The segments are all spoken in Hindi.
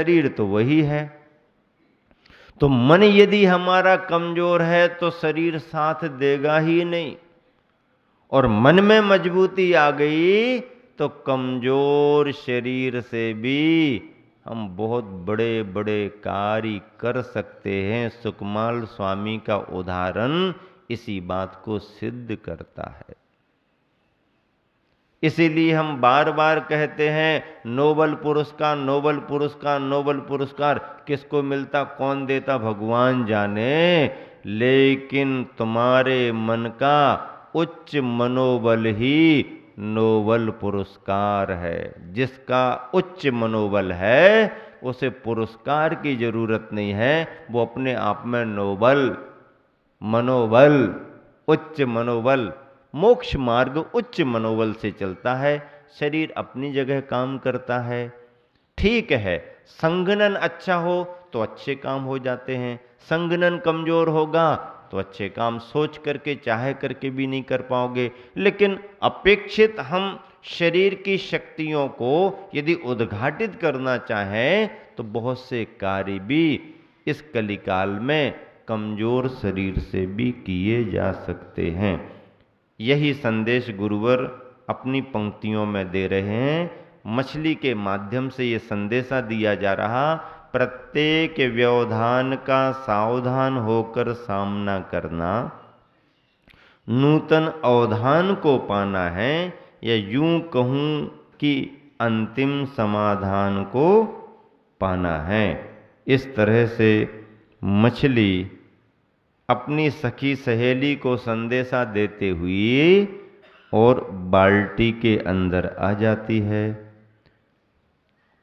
शरीर तो वही है। तो मन यदि हमारा कमजोर है तो शरीर साथ देगा ही नहीं, और मन में मजबूती आ गई तो कमजोर शरीर से भी हम बहुत बड़े बड़े कार्य कर सकते हैं। सुकमाल स्वामी का उदाहरण इसी बात को सिद्ध करता है। इसीलिए हम बार बार कहते हैं नोबल पुरस्कार, नोबल पुरस्कार, नोबल पुरस्कार किसको मिलता, कौन देता, भगवान जाने, लेकिन तुम्हारे मन का उच्च मनोबल ही नोबल पुरस्कार है। जिसका उच्च मनोबल है उसे पुरस्कार की जरूरत नहीं है, वो अपने आप में नोबल मनोबल, उच्च मनोबल, मोक्ष मार्ग उच्च मनोबल से चलता है। शरीर अपनी जगह काम करता है, ठीक है। संघनन अच्छा हो तो अच्छे काम हो जाते हैं, संघनन कमजोर होगा तो अच्छे काम सोच करके चाहे करके भी नहीं कर पाओगे। लेकिन अपेक्षित हम शरीर की शक्तियों को यदि उद्घाटित करना चाहें तो बहुत से कार्य भी इस कलिकाल में कमजोर शरीर से भी किए जा सकते हैं। यही संदेश गुरुवर अपनी पंक्तियों में दे रहे हैं। मछली के माध्यम से ये संदेशा दिया जा रहा, प्रत्येक व्यवधान का सावधान होकर सामना करना, नूतन अवधान को पाना है, या यूं कहूं कि अंतिम समाधान को पाना है। इस तरह से मछली अपनी सखी सहेली को संदेशा देते हुए और बाल्टी के अंदर आ जाती है,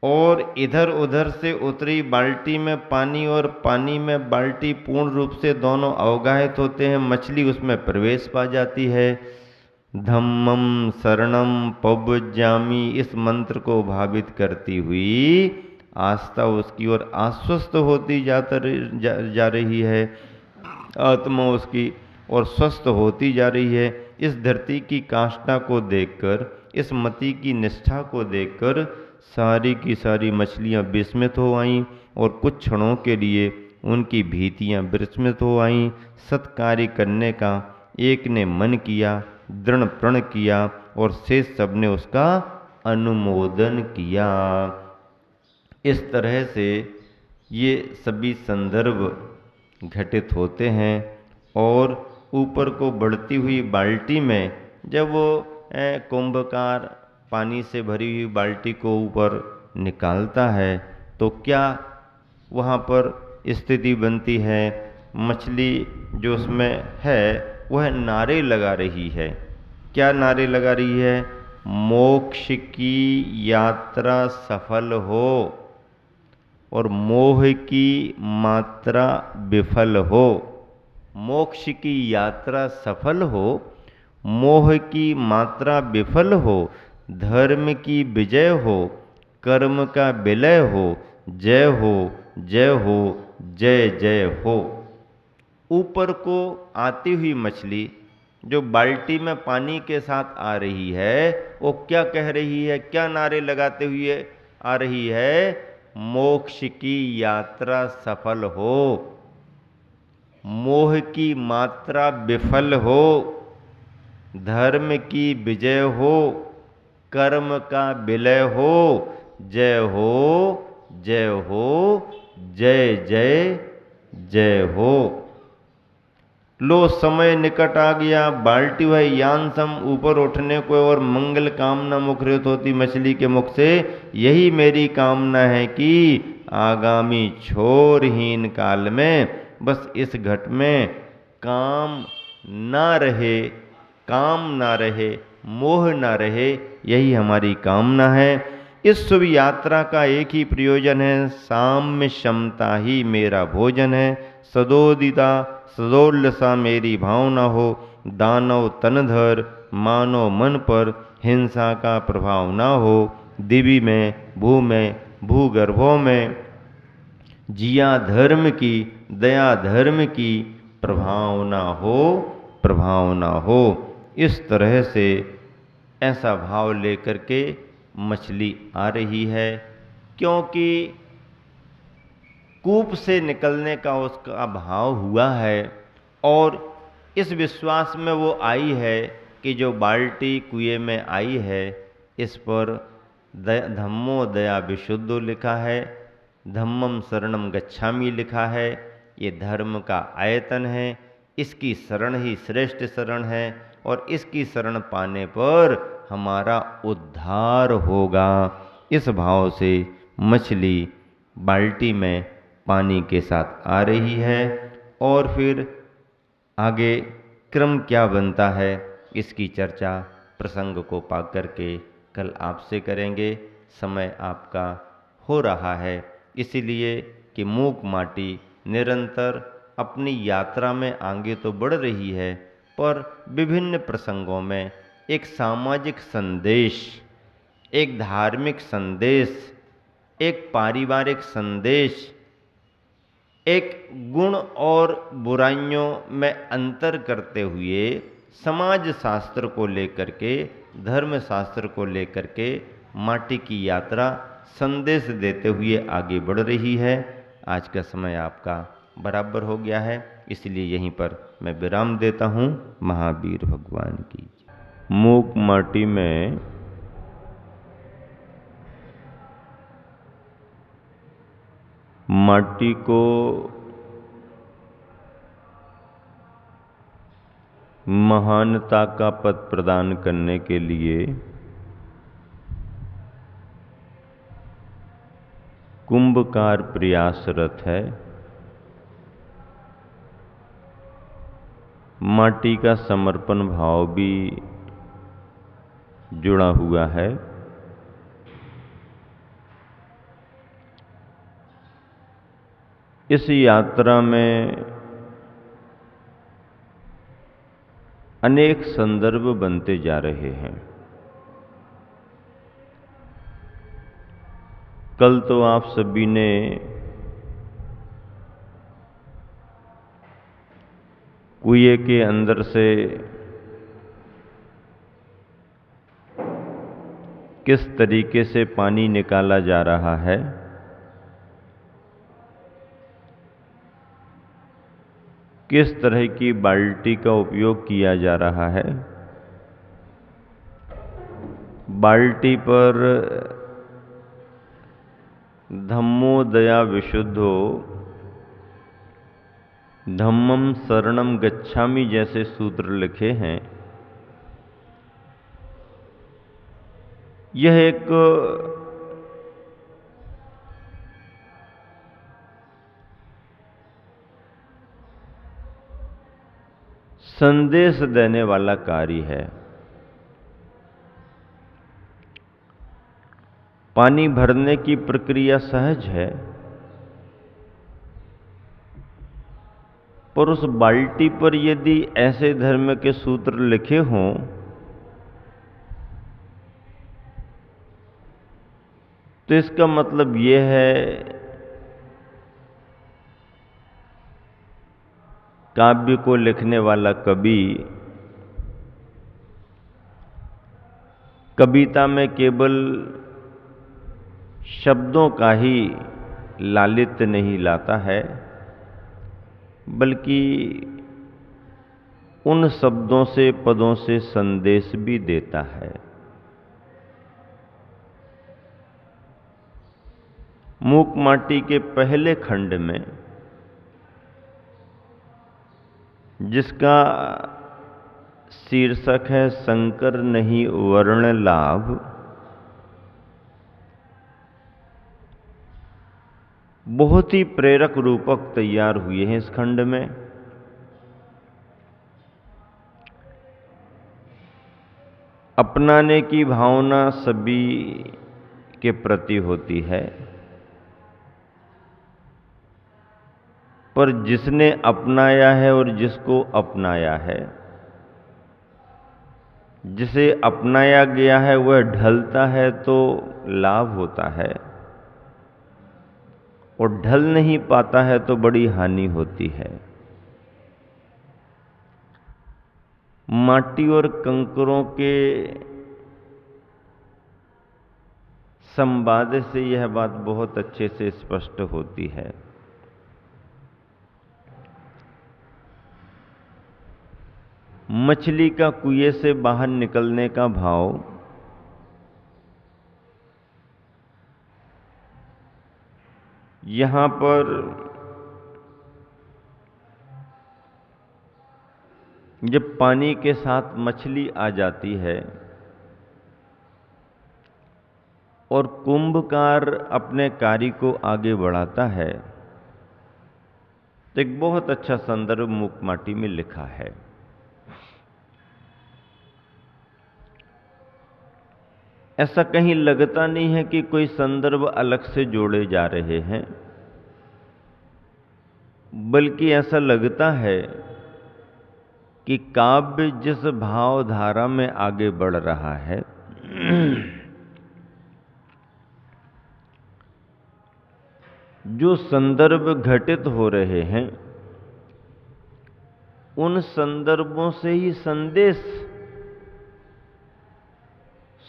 और इधर उधर से उतरी बाल्टी में पानी और पानी में बाल्टी पूर्ण रूप से दोनों अवगाहित होते हैं। मछली उसमें प्रवेश पा जाती है। धम्मम शरणम पवज्जामि इस मंत्र को भावित करती हुई आस्था उसकी ओर आश्वस्त होती जा रही है। आत्मा उसकी और स्वस्थ होती जा रही है। इस धरती की काष्ठा को देखकर, इस मति की निष्ठा को देखकर सारी की सारी मछलियां विस्मित हो आईं, और कुछ क्षणों के लिए उनकी भीतियां विस्मित हो आईं। सत्कार्य करने का एक ने मन किया, दृढ़ प्रण किया, और शेष सबने उसका अनुमोदन किया। इस तरह से ये सभी संदर्भ घटित होते हैं। और ऊपर को बढ़ती हुई बाल्टी में जब वो कुंभकार पानी से भरी हुई बाल्टी को ऊपर निकालता है तो क्या वहाँ पर स्थिति बनती है। मछली जो उसमें है वह नारे लगा रही है। क्या नारे लगा रही है? मोक्ष की यात्रा सफल हो और मोह की मात्रा विफल हो। मोक्ष की यात्रा सफल हो, मोह की मात्रा विफल हो, धर्म की विजय हो, कर्म का विलय हो, जय हो, जय हो, जय जय हो। ऊपर को आती हुई मछली जो बाल्टी में पानी के साथ आ रही है वो क्या कह रही है, क्या नारे लगाते हुए आ रही है? मोक्ष की यात्रा सफल हो, मोह की मात्रा विफल हो, धर्म की विजय हो, कर्म का विलय हो, जय हो, जय हो, जय जय जय हो। लो समय निकट आ गया, बाल्टी वह यान सम ऊपर उठने को, और मंगल कामना मुखरित होती मछली के मुख से, यही मेरी कामना है कि आगामी छोरहीन काल में बस इस घट में काम ना रहे, काम ना रहे, मोह ना रहे, यही हमारी कामना है। इस शुभ यात्रा का एक ही प्रयोजन है, साम्य क्षमता ही मेरा भोजन है। सदोदिता सदोल्लसा मेरी भावना हो, दानव तनधर मानव मन पर हिंसा का प्रभाव ना हो। दिवि में, भू में, भूगर्भों में जिया धर्म की, दया धर्म की, प्रभाव ना हो, प्रभाव ना हो। इस तरह से ऐसा भाव लेकर के मछली आ रही है, क्योंकि कूप से निकलने का उसका भाव हुआ है और इस विश्वास में वो आई है कि जो बाल्टी कुएं में आई है इस पर धम्मो दया विशुद्धो लिखा है, धम्मम शरणम गच्छामि लिखा है। ये धर्म का आयतन है, इसकी शरण ही श्रेष्ठ शरण है और इसकी शरण पाने पर हमारा उद्धार होगा। इस भाव से मछली बाल्टी में पानी के साथ आ रही है और फिर आगे क्रम क्या बनता है इसकी चर्चा प्रसंग को पा करके कल आपसे करेंगे। समय आपका हो रहा है इसलिए कि मूक माटी निरंतर अपनी यात्रा में आगे तो बढ़ रही है पर विभिन्न प्रसंगों में एक सामाजिक संदेश, एक धार्मिक संदेश, एक पारिवारिक संदेश, एक गुण और बुराइयों में अंतर करते हुए समाज शास्त्र को लेकर के, धर्म शास्त्र को लेकर के माटी की यात्रा संदेश देते हुए आगे बढ़ रही है। आज का समय आपका बराबर हो गया है इसलिए यहीं पर मैं विराम देता हूँ। महावीर भगवान की। मूक माटी में माटी को महानता का पद प्रदान करने के लिए कुंभकार प्रयासरत है। माटी का समर्पण भाव भी जुड़ा हुआ है। इस यात्रा में अनेक संदर्भ बनते जा रहे हैं। कल तो आप सभी ने कुएं के अंदर से किस तरीके से पानी निकाला जा रहा है, किस तरह की बाल्टी का उपयोग किया जा रहा है, बाल्टी पर धम्मो दया विशुद्धो, धम्मम शरणम गच्छामि जैसे सूत्र लिखे हैं। यह एक संदेश देने वाला कार्य है। पानी भरने की प्रक्रिया सहज है पर उस बाल्टी पर यदि ऐसे धर्म के सूत्र लिखे हों तो इसका मतलब यह है काव्य को लिखने वाला कवि कविता में केवल शब्दों का ही लालित्य नहीं लाता है बल्कि उन शब्दों से, पदों से संदेश भी देता है। मूक माटी के पहले खंड में जिसका शीर्षक है शंकर नहीं वर्ण लाभ, बहुत ही प्रेरक रूपक तैयार हुए हैं इस खंड में। अपनाने की भावना सभी के प्रति होती है पर जिसने अपनाया है और जिसको अपनाया है, जिसे अपनाया गया है वह ढलता है तो लाभ होता है और ढल नहीं पाता है तो बड़ी हानि होती है। माटी और कंकरों के संवाद से यह बात बहुत अच्छे से स्पष्ट होती है। मछली का कुएं से बाहर निकलने का भाव यहां पर जब पानी के साथ मछली आ जाती है और कुंभकार अपने कार्य को आगे बढ़ाता है तो एक बहुत अच्छा संदर्भ मूकमाटी में लिखा है। ऐसा कहीं लगता नहीं है कि कोई संदर्भ अलग से जोड़े जा रहे हैं, बल्कि ऐसा लगता है कि काव्य जिस भावधारा में आगे बढ़ रहा है जो संदर्भ घटित हो रहे हैं उन संदर्भों से ही संदेश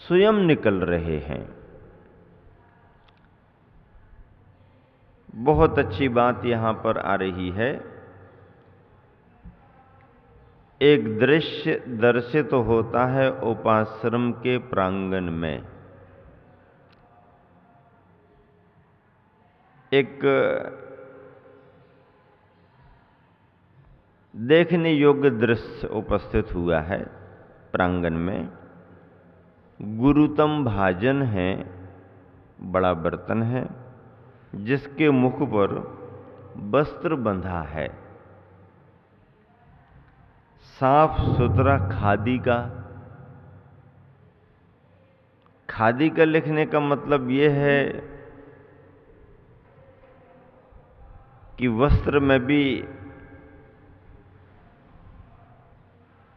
स्वयं निकल रहे हैं। बहुत अच्छी बात यहां पर आ रही है। एक दृश्य दर्शित होता है उपाश्रम के प्रांगण में। एक देखने योग्य दृश्य उपस्थित हुआ है प्रांगण में। गुरुतम भाजन है, बड़ा बर्तन है जिसके मुख पर वस्त्र बंधा है, साफ सुथरा खादी का। खादी का लिखने का मतलब यह है कि वस्त्र में भी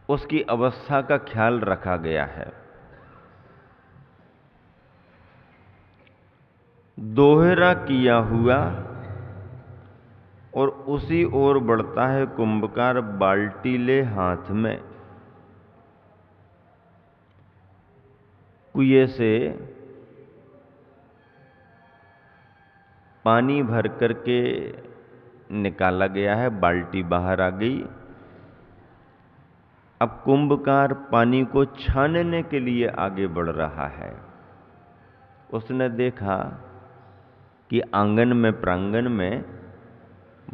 उसकी अवस्था का ख्याल रखा गया है। दोहरा किया हुआ और उसी ओर बढ़ता है कुंभकार बाल्टी ले हाथ में। कुएं से पानी भर करके निकाला गया है, बाल्टी बाहर आ गई। अब कुंभकार पानी को छानने के लिए आगे बढ़ रहा है। उसने देखा कि आंगन में, प्रांगण में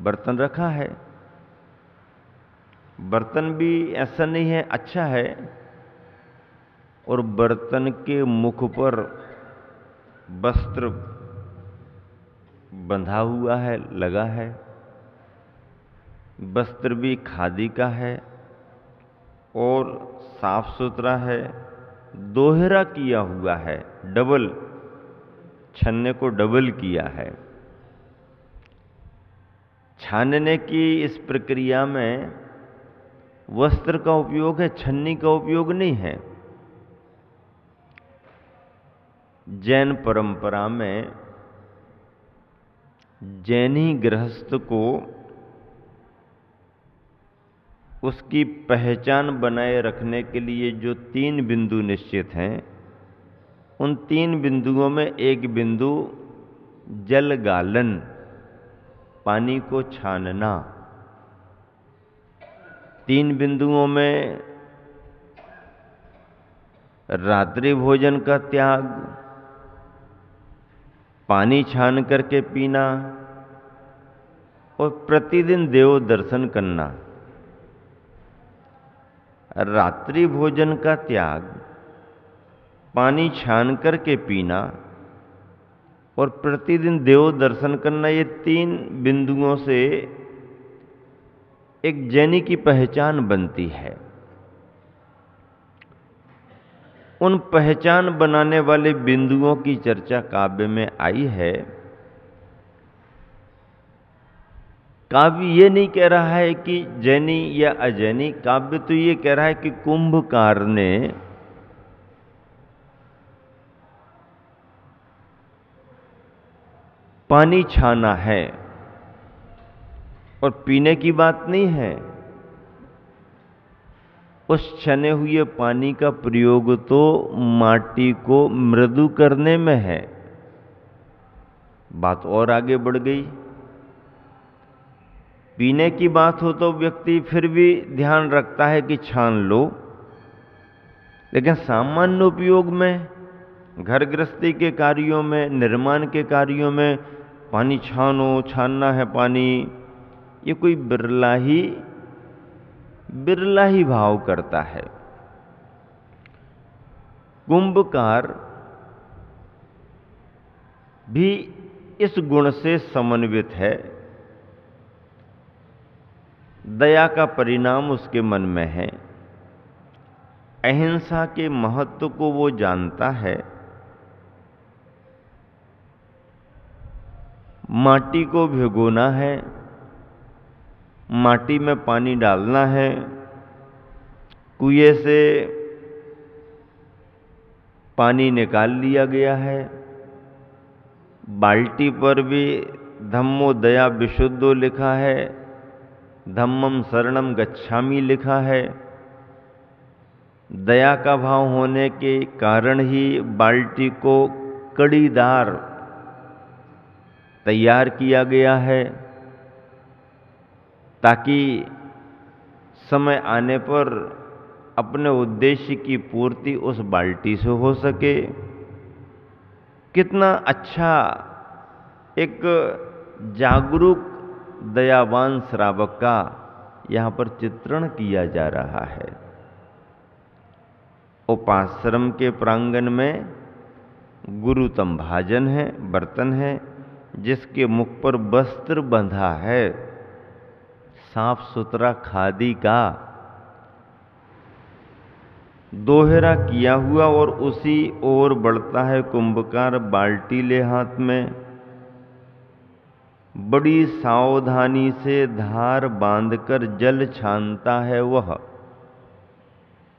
बर्तन रखा है। बर्तन भी ऐसा नहीं है, अच्छा है, और बर्तन के मुख पर वस्त्र बंधा हुआ है, लगा है। वस्त्र भी खादी का है और साफ सुथरा है, दोहरा किया हुआ है, डबल, छन्ने को डबल किया है। छानने की इस प्रक्रिया में वस्त्र का उपयोग है, छन्नी का उपयोग नहीं है। जैन परंपरा में जैनी गृहस्थ को उसकी पहचान बनाए रखने के लिए जो 3 बिंदु निश्चित हैं, उन 3 बिंदुओं में एक बिंदु जल गालन, पानी को छानना। 3 बिंदुओं में रात्रि भोजन का त्याग, पानी छान करके पीना और प्रतिदिन देव दर्शन करना। रात्रि भोजन का त्याग, पानी छान करके पीना और प्रतिदिन देव दर्शन करना, ये 3 बिंदुओं से एक जैनी की पहचान बनती है। उन पहचान बनाने वाले बिंदुओं की चर्चा काव्य में आई है। काव्य ये नहीं कह रहा है कि जैनी या अजैनी, काव्य तो ये कह रहा है कि कुंभकार ने पानी छाना है, और पीने की बात नहीं है। उस छने हुए पानी का प्रयोग तो माटी को मृदु करने में है। बात और आगे बढ़ गई। पीने की बात हो तो व्यक्ति फिर भी ध्यान रखता है कि छान लो, लेकिन सामान्य उपयोग में, घर गृहस्थी के कार्यों में, निर्माण के कार्यों में पानी छानो, छानना है पानी, ये कोई बिरला ही भाव करता है। कुंभकार भी इस गुण से समन्वित है। दया का परिणाम उसके मन में है। अहिंसा के महत्व को वो जानता है। माटी को भिगोना है, माटी में पानी डालना है, कुएं से पानी निकाल लिया गया है। बाल्टी पर भी धम्मो दया विशुद्धो लिखा है, धम्मम शरणम गच्छामि लिखा है। दया का भाव होने के कारण ही बाल्टी को कड़ीदार तैयार किया गया है, ताकि समय आने पर अपने उद्देश्य की पूर्ति उस बाल्टी से हो सके। कितना अच्छा एक जागरूक दयावान श्रावक का यहाँ पर चित्रण किया जा रहा है। उपाश्रम के प्रांगण में गुरुतम भाजन है, बर्तन है, जिसके मुख पर वस्त्र बंधा है, साफ सुथरा खादी का दोहरा किया हुआ, और उसी ओर बढ़ता है कुंभकार बाल्टी ले हाथ में। बड़ी सावधानी से धार बांधकर जल छानता है वह।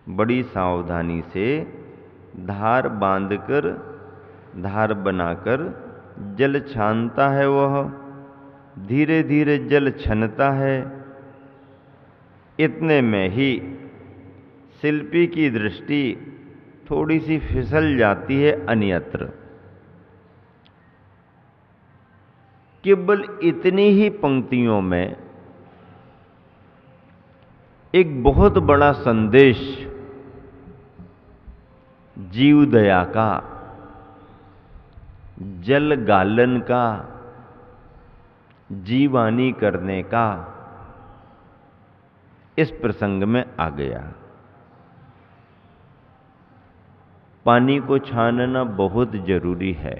बड़ी सावधानी से धार बांधकर, धार बनाकर जल छानता है वह। धीरे धीरे जल छनता है। इतने में ही शिल्पी की दृष्टि थोड़ी सी फिसल जाती है अन्यत्र। केवल इतनी ही पंक्तियों में एक बहुत बड़ा संदेश जीव दया का, जल गालन का, जीवानी करने का इस प्रसंग में आ गया। पानी को छानना बहुत जरूरी है।